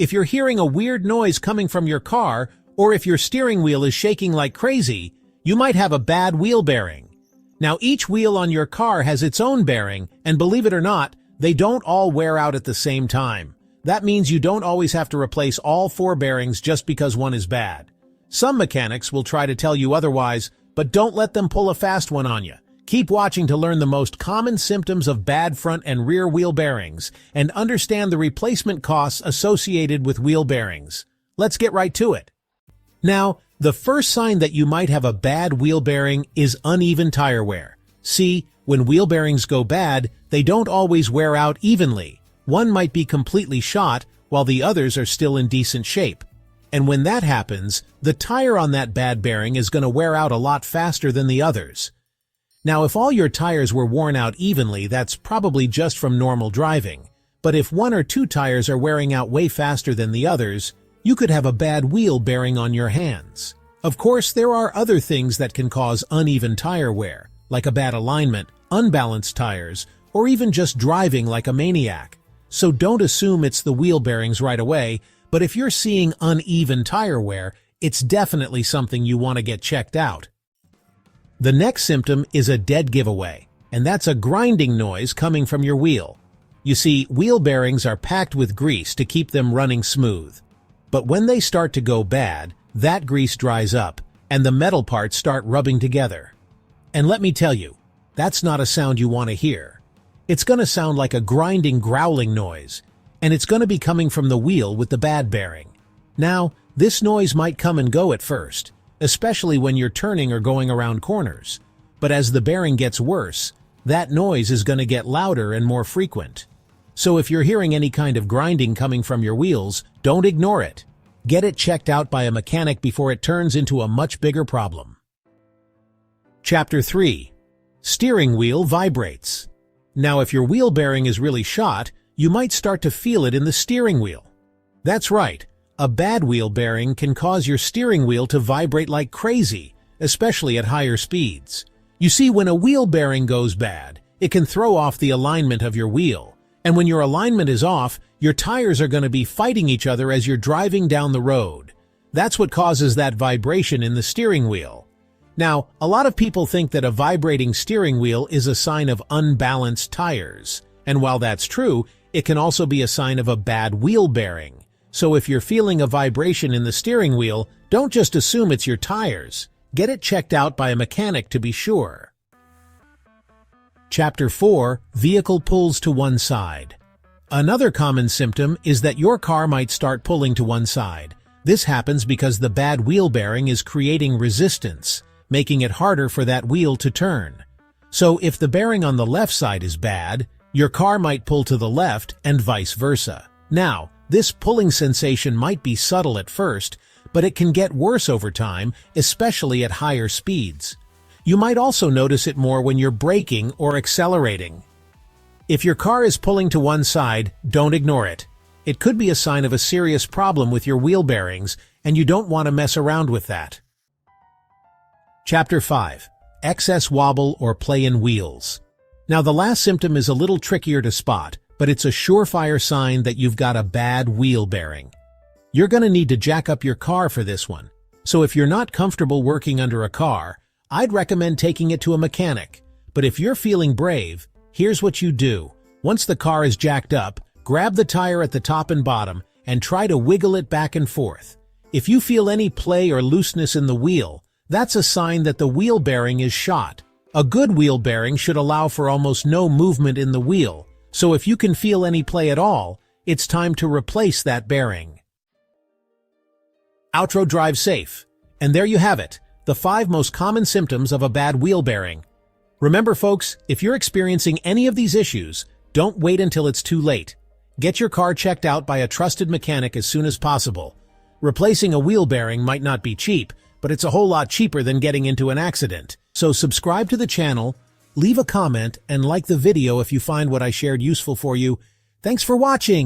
If you're hearing a weird noise coming from your car, or if your steering wheel is shaking like crazy, you might have a bad wheel bearing. Now, each wheel on your car has its own bearing, and believe it or not, they don't all wear out at the same time. That means you don't always have to replace all 4 bearings just because one is bad. Some mechanics will try to tell you otherwise, but don't let them pull a fast one on you. Keep watching to learn the most common symptoms of bad front and rear wheel bearings, and understand the replacement costs associated with wheel bearings. Let's get right to it. Now, the first sign that you might have a bad wheel bearing is uneven tire wear. See, when wheel bearings go bad, they don't always wear out evenly. One might be completely shot, while the others are still in decent shape. And when that happens, the tire on that bad bearing is going to wear out a lot faster than the others. Now, if all your tires were worn out evenly, that's probably just from normal driving. But if 1 or 2 tires are wearing out way faster than the others, you could have a bad wheel bearing on your hands. Of course, there are other things that can cause uneven tire wear, like a bad alignment, unbalanced tires, or even just driving like a maniac. So don't assume it's the wheel bearings right away, but if you're seeing uneven tire wear, it's definitely something you want to get checked out. The next symptom is a dead giveaway, and that's a grinding noise coming from your wheel. You see, wheel bearings are packed with grease to keep them running smooth. But when they start to go bad, that grease dries up, and the metal parts start rubbing together. And let me tell you, that's not a sound you want to hear. It's going to sound like a grinding, growling noise, and it's going to be coming from the wheel with the bad bearing. Now, this noise might come and go at first, especially when you're turning or going around corners. But as the bearing gets worse, that noise is going to get louder and more frequent. So if you're hearing any kind of grinding coming from your wheels, don't ignore it. Get it checked out by a mechanic before it turns into a much bigger problem. Chapter 3. Steering wheel vibrates. Now, if your wheel bearing is really shot, you might start to feel it in the steering wheel. That's right. A bad wheel bearing can cause your steering wheel to vibrate like crazy, especially at higher speeds. You see, when a wheel bearing goes bad, it can throw off the alignment of your wheel. And when your alignment is off, your tires are going to be fighting each other as you're driving down the road. That's what causes that vibration in the steering wheel. Now, a lot of people think that a vibrating steering wheel is a sign of unbalanced tires. And while that's true, it can also be a sign of a bad wheel bearing. So if you're feeling a vibration in the steering wheel, don't just assume it's your tires. Get it checked out by a mechanic to be sure. Chapter 4. Vehicle pulls to one side. Another common symptom is that your car might start pulling to one side. This happens because the bad wheel bearing is creating resistance, making it harder for that wheel to turn. So if the bearing on the left side is bad, your car might pull to the left and vice versa. Now, this pulling sensation might be subtle at first, but it can get worse over time, especially at higher speeds. You might also notice it more when you're braking or accelerating. If your car is pulling to one side, don't ignore it. It could be a sign of a serious problem with your wheel bearings, and you don't want to mess around with that. Chapter 5. Excess wobble or play in wheels. Now, the last symptom is a little trickier to spot, but it's a surefire sign that you've got a bad wheel bearing. You're going to need to jack up your car for this one. So if you're not comfortable working under a car, I'd recommend taking it to a mechanic. But if you're feeling brave, here's what you do. Once the car is jacked up, grab the tire at the top and bottom and try to wiggle it back and forth. If you feel any play or looseness in the wheel, that's a sign that the wheel bearing is shot. A good wheel bearing should allow for almost no movement in the wheel, so if you can feel any play at all, it's time to replace that bearing. Outro: drive safe. And there you have it, the 5 most common symptoms of a bad wheel bearing. Remember folks, if you're experiencing any of these issues, don't wait until it's too late. Get your car checked out by a trusted mechanic as soon as possible. Replacing a wheel bearing might not be cheap, but it's a whole lot cheaper than getting into an accident. So subscribe to the channel, leave a comment, and like the video if you find what I shared useful for you. Thanks for watching!